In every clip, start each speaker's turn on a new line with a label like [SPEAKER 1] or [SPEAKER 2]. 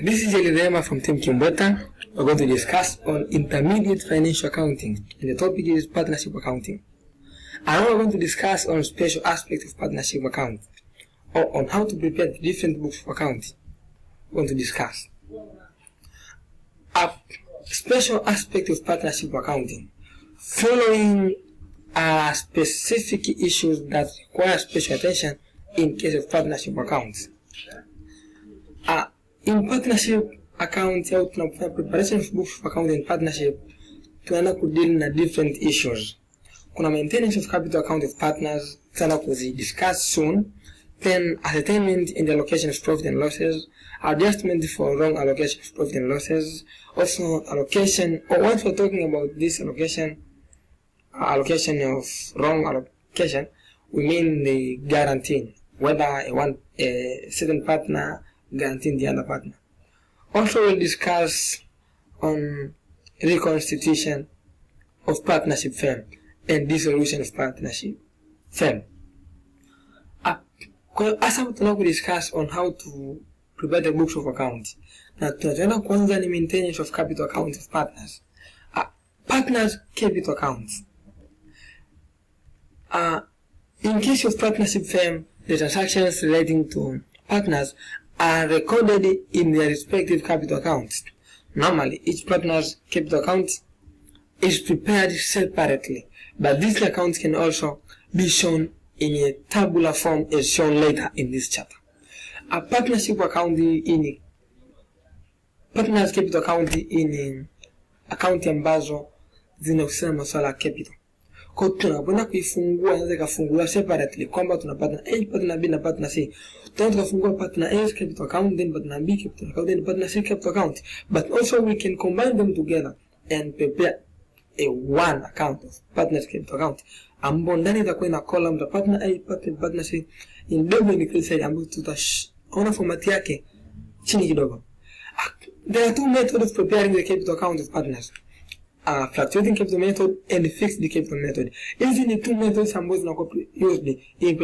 [SPEAKER 1] This is Jelly Rema from Team Kimbota. We're going to discuss on intermediate financial accounting, and the topic is partnership accounting. And now we're going to discuss on special aspects of partnership account, or on how to prepare the different books of accounting. We're going to discuss a special aspect of partnership accounting, following specific issues that require special attention in case of partnership accounts. In partnership accounts, au tunapofanya preparation of books of account in partnership, tunaenda kudeal na different issues. Kuna maintenance of capital account of partners, tutaenda kuzidiscuss soon. Then ascertainment in the allocation of profit and losses, adjustment for wrong allocation of profit and losses, also allocation, or once we're talking about this allocation of wrong allocation, we mean the guarantee, whether a certain partner guaranteeing the other partner. Also, we'll discuss on reconstitution of partnership firm and dissolution of partnership firm. As I'm going to discuss on how to prepare the books of accounts. Now, tunaenda kwanza ni maintenance of capital account of partners. Partners capital accounts. In case of partnership firm, the transactions relating to partners are recorded in their respective capital accounts. Normally, each partner's capital account is prepared separately, but these accounts can also be shown in a tabular form as shown later in this chapter. A partnership account in partner's capital account in account ambazo zinahusiana na masuala ya capital. Kwa tunapoenda kuifungua inaweza kafungua separately kwamba tuna partner A, partner B na partner C. Tunaweza kufungua partner A capital account, then partner B capital account, then partner C capital account. But also we can combine them together and prepare a one account of partner's capital account. Ambapo ndani itakuwa ina column za partner A, partner C, in double in the credit side ambapo tutaona format yake chini kidogo. There are two methods of preparing the capital account of partners. Fluctuating capital method and fixed capital method. These are the two methods ambazo zinakuwa used in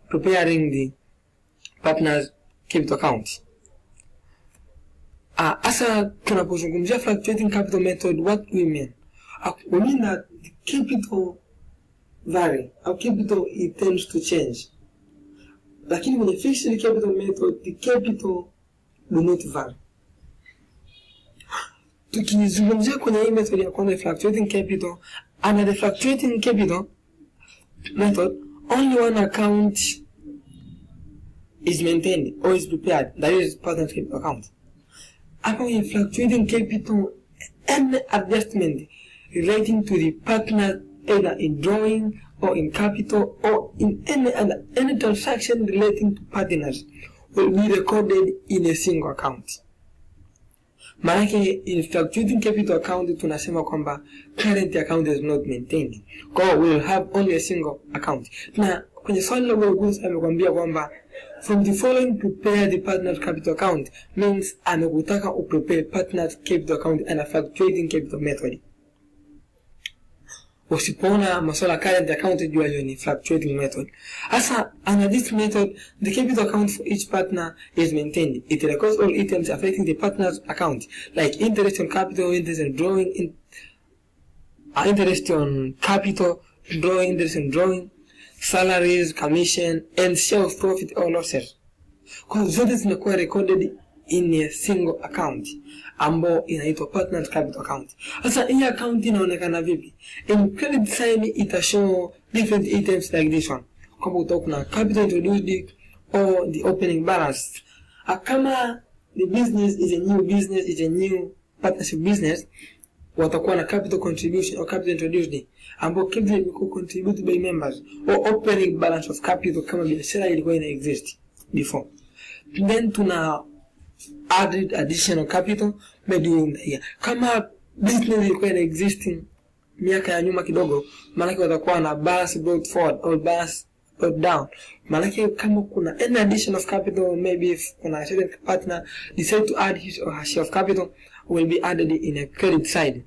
[SPEAKER 1] preparing the partners capital account. Asa tunapozungumzia fluctuating capital method, what we mean? We mean that the capital vary, our capital it tends to change. Lakini when the fixed capital method, the capital do not vary. Tukizungumzia kwenye hii method ya kwanza fluctuating capital, under the fluctuating capital method, only one account is maintained or is prepared, that is partner's capital account. Upon in fluctuating capital, any adjustment relating to the partner, either in drawing or in capital or in any transaction relating to partners, will be recorded in a single account. Maanake in fluctuating capital account tunasema kwamba current account is not maintained. Kwa we will have only a single account. Na kwenye swali la ugusa amekwambia kwamba from the following prepare the partner's capital account means amekutaka uprepare partner's capital account and a fluctuating capital method. Usipoona masuala current account jua hiyo ni fluctuating method. Asa under this method, the capital account for each partner is maintained. It records all items affecting the partner's account, like interest on capital, interest on drawing, interest on capital, drawing, interest on drawing, salaries, commission, and share of profit or losses. Kwa zote zinakuwa recorded in a single account ambao inaitwa partner's capital account. Sasa hii account inaonekana vipi? In credit side ita show different items like this one. Kama utakuwa capital introduced or the opening balance. Kama the business is a new business, is a new partnership business, watakuwa na capital contribution or capital introduced ambao capital ilikuwa contributed by members or opening balance of capital kama biashara ilikuwa ina exist before. Then tuna added additional capital maybe in the year. Kama business ilikuwa ina existing miaka ya nyuma kidogo, maana watakuwa na balance brought forward or balance brought down. Maana kama kuna any addition of capital, maybe if kuna a certain partner decide to add his or her share of capital, will be added in a credit side.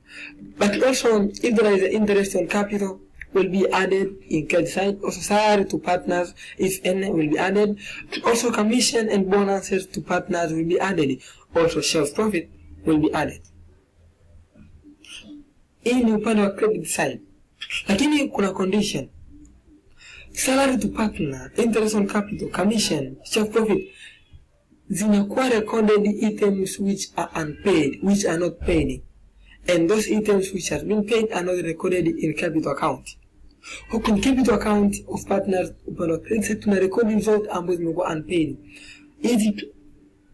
[SPEAKER 1] But also if there is an interest on capital, will be added in credit side. Also salary to partners, if any, will be added. Also commission and bonuses to partners will be added. Also share of profit will be added. Hii ni upande wa credit side. Lakini kuna condition. Salary to partner, interest on capital, commission, share of profit zinakuwa recorded items which are unpaid, which are not paid. And those items which have been paid are not recorded in capital account. Huku in capital account of partners upande wa credit side tuna record zote ambazo zimekuwa unpaid. Hizi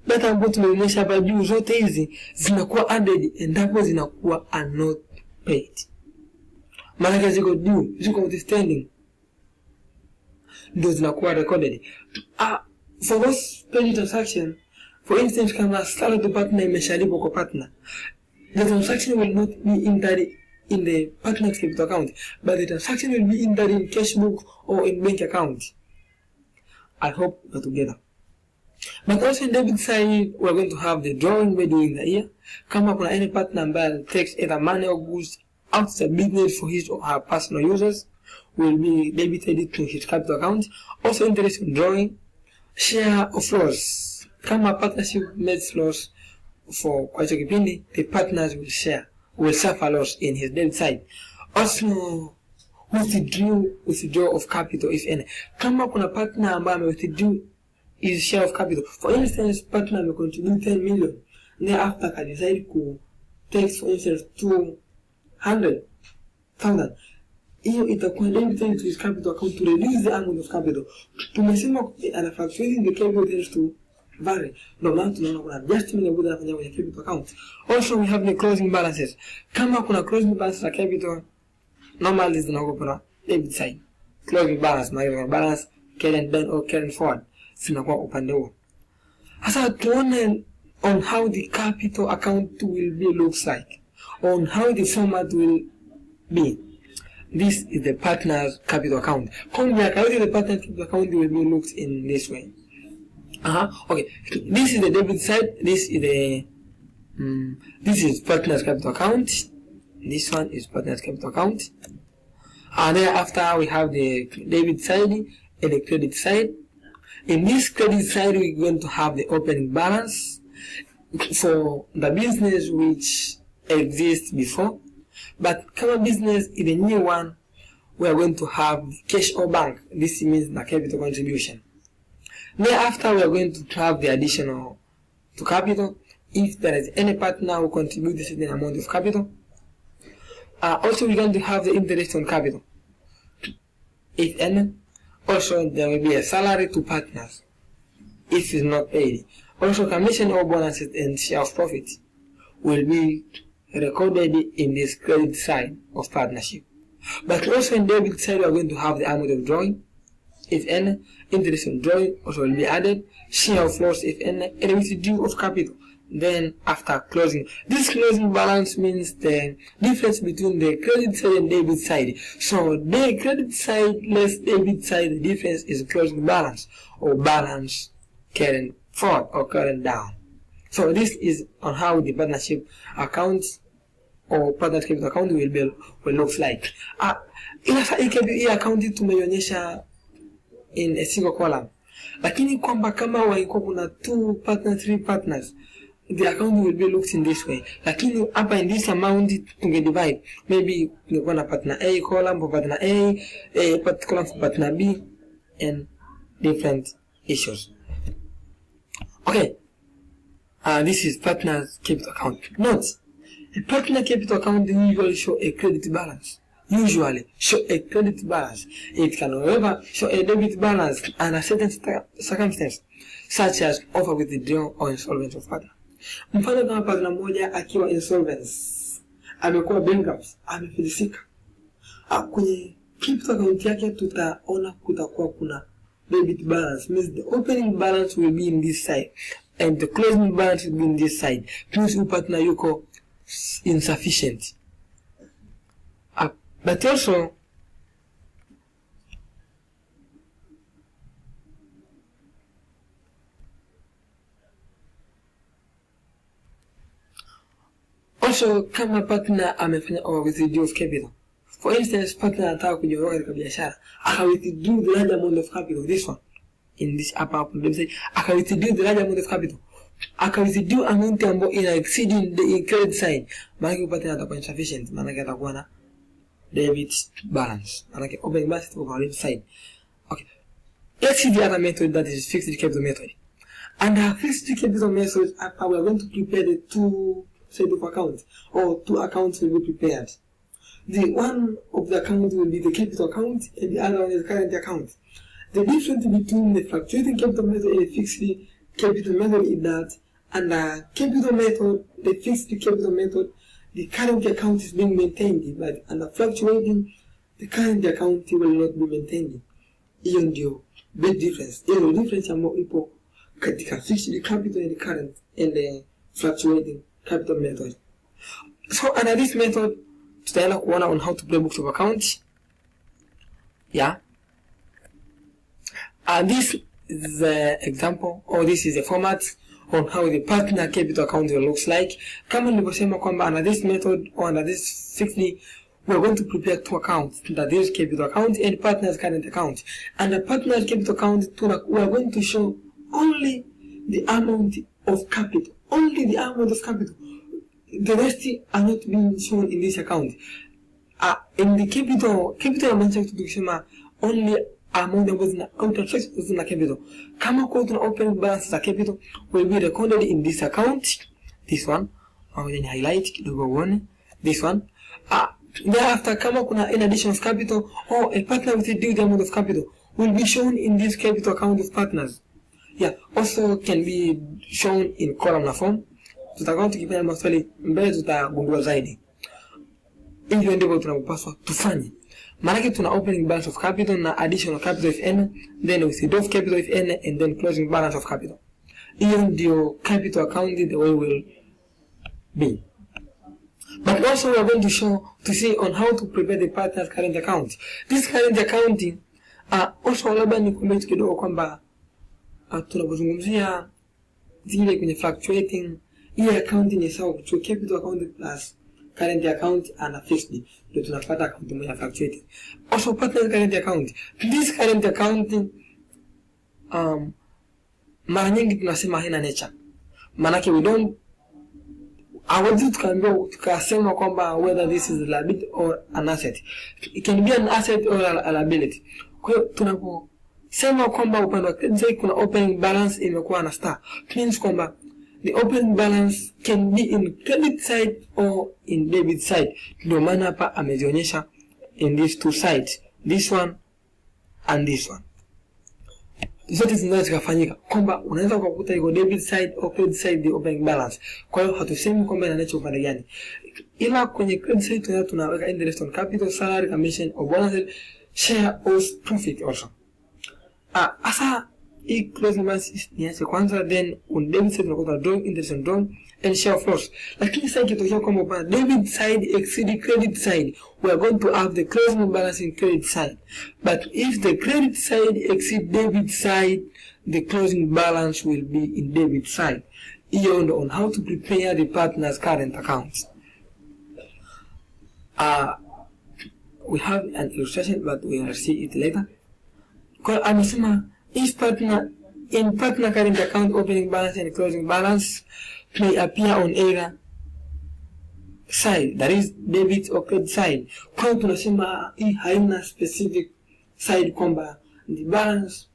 [SPEAKER 1] data ambazo tumeonyesha hapa juu zote hizi zinakuwa added endapo zinakuwa are not paid. Maana ziko due, ziko outstanding, ndio zinakuwa recorded. For those paid transaction, for instance, kama salary to partner imeshalipwa kwa partner, the transaction will not be entered in the partner's capital account, but the transaction will be entered in cash book or in bank account. I hope we're together. But also in debit side, we're going to have the drawing made during the year. Kama kuna any partner ambaye takes either money or goods out of the business for his or her personal users, will be debited to his capital account. Also interest on drawing, share of loss. Kama partnership makes loss for kwa hicho kipindi, the partners will suffer loss in his debit side. Also withdraw of capital, if any. Kama kuna partner ambaye withdraw his share of capital, for instance, partner may contribute 10 million, thereafter can decide to take, for instance, 200,000. Hiyo itakuwa debited to his capital account to reduce the amount of capital. Tumesema ana fluctuating the capital tends to vary. No maana tunaona kuna adjustment ambayo inafanywa kwenye capital account. Also we have the closing balances. Kama kuna closing balance za capital, normally zinakuwa kuna debit side. Closing balance, balance current down or current forward, zinakuwa upande huo. Sasa tuone on how the capital account will be looks like, on how the format will be. This is the partner's capital account. The partner's capital account will be looked in this way. Okay. This is the debit side. This is the this is partner's capital account. This one is partner's capital account. And thereafter we have the debit side and the credit side. In this credit side, we're going to have the opening balance for the business which exists before. But common business is the new one, we are going to have cash or bank. This means the capital contribution. Thereafter, we are going to have the additional to capital if there is any partner who contributes a certain amount of capital. Also, we're going to have the interest on capital, if any. Also, there will be a salary to partners if it's not paid. Also, commission or bonuses and share of profit will be recorded in this credit side of partnership. But also in debit side, we are going to have the amount of drawing, if any. Interest on drawing also will be added. Share of loss, if any, and withdrawal of capital. Then after closing, this closing balance means the difference between the credit side and debit side. So the credit side less debit side, the difference is closing balance, or balance current forward or current down. So this is on how the partnership account or partnership capital account will look like. Hii account tumeionyesha in a single column. Lakini kwamba kama walikuwa kuna 2 partners, 3 partners, the account will be looked in this way. Lakini hapa in this amount tunge divide. Maybe tungekuwa na partner A column for partner A column for partner B, and different issues. Okay. This is partner's capital account. Note, a partner capital account usually show a credit balance. It can, however, show a debit balance under certain circumstances, such as offer withdrawal or insolvency of partner. Mfano kama partner mmoja akiwa insolvency, amekuwa bankrupt, amefilisika, kwenye capital account yake tutaona kutakuwa kuna debit balance, means the opening balance will be in this side and the closing balance will be in this side. Plus partner yuko insufficient. But also, kama partner amefanya withdrawal of capital, For instance, partner anataka kujiondoa katika biashara, withdraw the large amount of capital, this one in this upper website, withdraw the large amount of capital, withdraw amount ambayo ina exceeding the credit side, maana partner atakuwa insufficient, maana atakuwa na debit balance, maana opening balance itakuwa kwa debit side. Okay, let's see the other method, that is fixed capital method. Under fixed capital method, we are going to prepare the two set of accounts, or two accounts will be prepared. The one of the account will be the capital account, and the other one is the current account. The difference between the fluctuating capital method and the fixed capital method is that under capital method, the fixed capital method, the current account is being maintained, but under fluctuating, the current account will not be maintained. Hiyo ndio big difference. Hiyo difference ambayo ipo katika fixed capital and the current and the fluctuating capital method. So under this method, tutaenda kuona on how to play books of account. Yeah. This is the example, or this is the format on how the partner capital account looks like. Kama nilivyosema kwamba under this method or under this fixed, we are going to prepare two accounts, that is capital account and partner's current account. And the partner's capital account, we are going to show only the amount of capital, only the amount of capital. The rest are not being shown in this account. In the capital amount tukisema only amount ambazo zina counter tracks na capital. Kama kwa tuna opening balance za capital will be recorded in this account. This one, then highlight kidogo uone. This one. Thereafter, kama kuna in addition of capital or a partner with a due amount of capital will be shown in this capital account of partners. Yeah, also can be shown in columnar form. Tutakuwa tukifanya maswali mbele tutagundua zaidi. Hivyo ndivyo tunapaswa tufanye. Maana tuna opening balance of capital na additional capital if any, then withdraw of capital if any, and then closing balance of capital. Hiyo ndio capital accounting the way will be. But also we are going to see on how to prepare the partner's current account. This current accounting also labda nikwambie kidogo kwamba tunapozungumzia zile kwenye fluctuating, hii accounting ni sawa kuchukua capital account plus current account and fixed, ndio tunapata account moja fluctuating. Also partner's current account. This current accounting mara nyingi tunasema haina nature. Maana we don't awezi tukasema kwamba whether this is a liability or an asset. It can be an asset or a liability. Kwa hiyo tunaposema kwamba upande wa credit kuna opening balance imekuwa na star, means kwamba the opening balance can be in credit side or in debit side. Ndio maana hapa amezionyesha in these two sides, this one and this one. Zote zinaweza zikafanyika kwamba unaweza kukuta iko debit side or credit side the opening balance. Kwa hiyo hatusemi kwamba inacho upande gani. Ila kwenye credit side tunaweka interest on capital, salary, commission or bonus, share or profit also. Asa hii closing balance ni yake kwanza, then on debit side tunakuta drawing, interest on drawing and share of loss. Lakini sasa ikitokea kwamba upande debit side exceed credit side, we are going to have the closing balance in credit side. But if the credit side exceed debit side, the closing balance will be in debit side. Hiyo ndo on how to prepare the partner's current accounts. We have an illustration, but we will see it later. Kwa amesema if partner current account opening balance and closing balance may appear on either side, that is debit or credit side. Kwa tunasema hii haina specific side kwamba the balance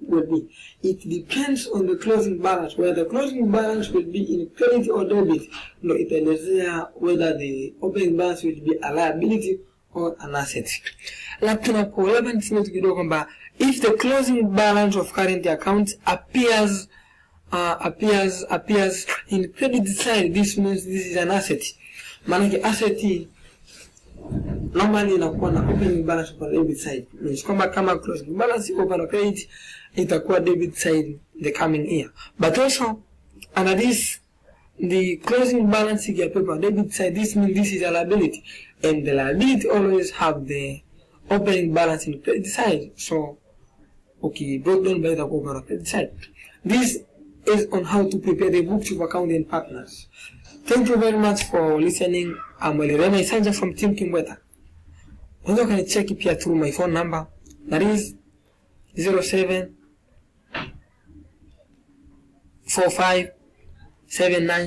[SPEAKER 1] will be. It depends on the closing balance, whether the closing balance will be in credit or debit. No, itaelezea whether the opening balance will be a liability or an asset. Labda niseme kidogo kwamba if the closing balance of current account appears in credit side, this means this is an asset. Maana asset normally inakuwa na opening balance on debit side. Means kwamba kama closing balance open on credit itakuwa debit side the coming year. But also under this, the closing balance ya paper debit side, this means this is a liability, and the liability always have the opening balance in credit side. So okay, brought down by the open credit side. This is on how to prepare the books of accounting partners. Thank you very much for listening. I'm Welirena Isanja from Team Kimweta. unaweza kanicheck pia through my phone number, that is 074579